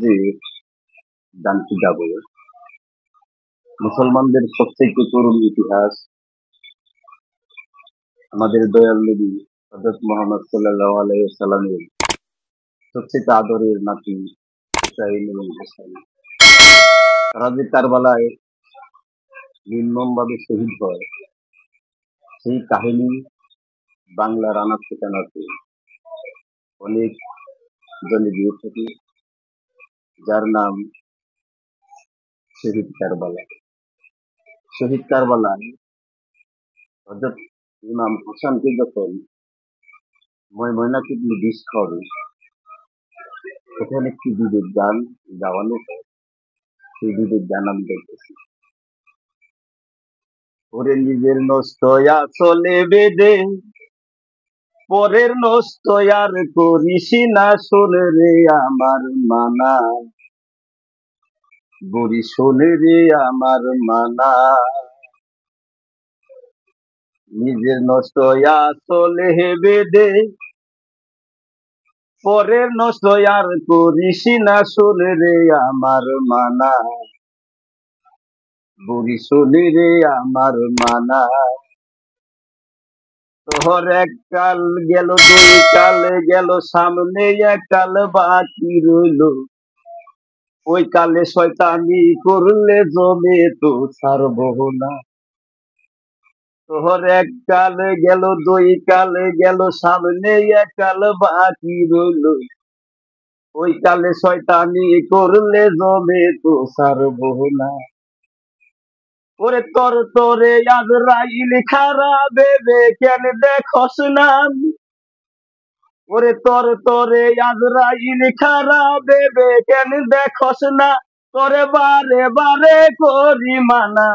যে গানটি গাবো, মুসলমানদের সবচেয়ে তরুণ ইতিহাস, আমাদের দয়াল নবী হযরত মুহাম্মদ সাল্লাল্লাহু আলাইহি ওয়াসাল্লামের সবচেয়ে আদরের নাতি হুসাইন এবং হোসেন, তারা যে কারবালায় নির্মমভাবে শহীদ হয়, সেই কাহিনী বাংলার আনাচে কানাচে অনেক জনে দিয়ে থাকে, যার নাম শহীদ কারবালা। শহীদ কারবালায় হযরত ইমাম হাসানকে যখন ময়নাতদন্তে বিষ খাওয়াবে, সেখানে একটি বিবেক গান গাওয়ানো হয়। সেই বিবেক গান আমি দেখতেছি। ওরে নিজের নষ্ট চলে বেদে, পরের নষ্ট আর করিস না, শোনে রে আমার মানা, গরি শোনে রে আমার মানা। নিজের নষ্ট চলে বেদে, পরের নষ্ট আর করিস না, শোনে রে আমার মানা, গরি শোনে রে আমার মানা। তোর এক কাল গেল, দুই কাল গেল, সামনে এক কাল বাকি রইল, ওই কালে শয়তানি করলে জমে তো ছাড়বো না। তোর এক কাল গেল, দুই কাল গেল, সামনে এক কাল বাকি রইল, ওই কালে শয়তানি করলে জমে তো ছাড়বো না। ওরে তোর তোরে আজরাইল খারাপ ভেবে কেন দেখোস না, ওরে তোর তোরে আজরাইল খারাপ ভেবে কেন দেখোস না, তোরে বারে বারে করি মানা,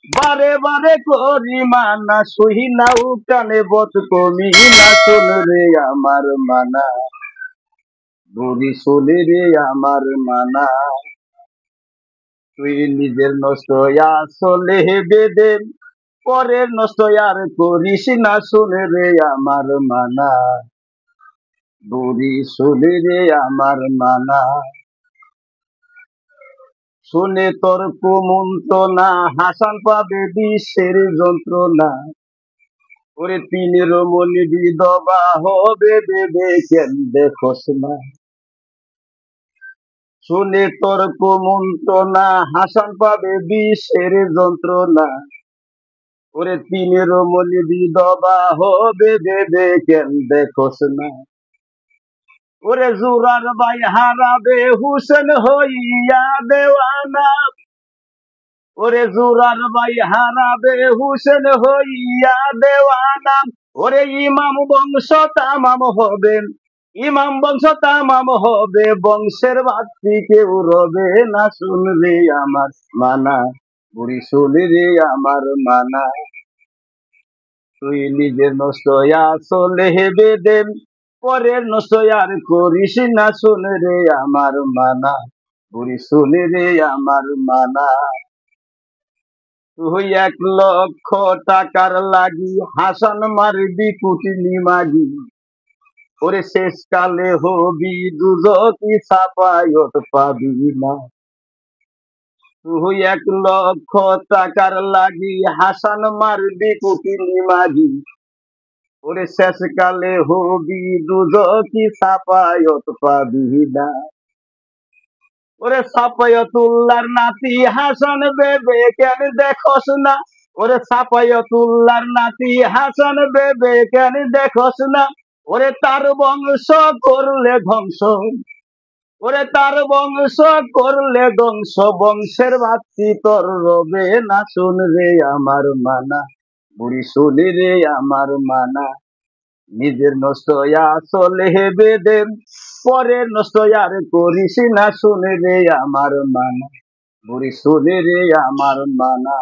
বারে বারে করি মানা, সহি না উকানে বত কমি না, শোন রে আমার মানা, বুড়ি শোনে রে আমার মানা। তুই নিজের নষ্ট চলে বেদে, পরের নষ্ট আর করিস না, শোনে রে আমার মানা, বুড়ি শোনে রে আমার মানা। শুনে তোর কুমন্ত্রণা, হাসান পাবে বিশ্বের যন্ত্রণা, ওরে তিনের মনি বিধবা হবে ভেবে কেন দেখোস না। শুনে তোর কুমন্ত্রণা, হাসান পাবে বিশ্বের যন্ত্রণা, ওরে তিনের মনি বিধবা হবে ভেবে কেন দেখোস না। ওরে জুরার ভাই হারাবে হুসেন হইয়া দেওয়ানা, ওরে জুরার ভাই হারাবে হুসেন হইয়া দেওয়ানা, ওরে ইমাম বংশ তামাম হবে, ইমাম বংশ তামাম হবে, বংশের বাতি কেউ রবে না, শুনরে আমার মানা, বুড়ি শুনি রে আমার মানা। তুই নিজের নষ্ট চলে বেদে, পরের নষ্ট আর করিস না, শুনে রে আমার মানা, বুড়ি শুনে রে আমার মানা। তুই 1,00,000 টাকার লাগি হাসান মারবি কুটিনি মাগি, ওরে শেষকালে হবি দুজকি ছাপায়ত পাবি না। তুই 1,00,000 টাকার লাগি হাসান মারবি কুটিনি মাগি, ওরে শেষকালে হবি দুজকি ছাপায়ত পাবি না। ওরে সাপায়াতুল্লাহর নাতি হাসান বেবে কেন দেখোস না, ওরে সাপায়াতুল্লাহর নাতি হাসান বেবে কেন দেখোস না, ওরে তার বংশ করলে ধ্বংস, ওরে তার বংশ করলে ধ্বংস, বংশের বাতি তোর রবে না, শুন রে আমার মানা, বুড়ি শুনি রে আমার মানা। নিজের নষ্ট চলে বেদে, পরের নষ্ট আর করিস না, শুনে রে আমার মানা, বুড়ি শুনে রে আমার মানা।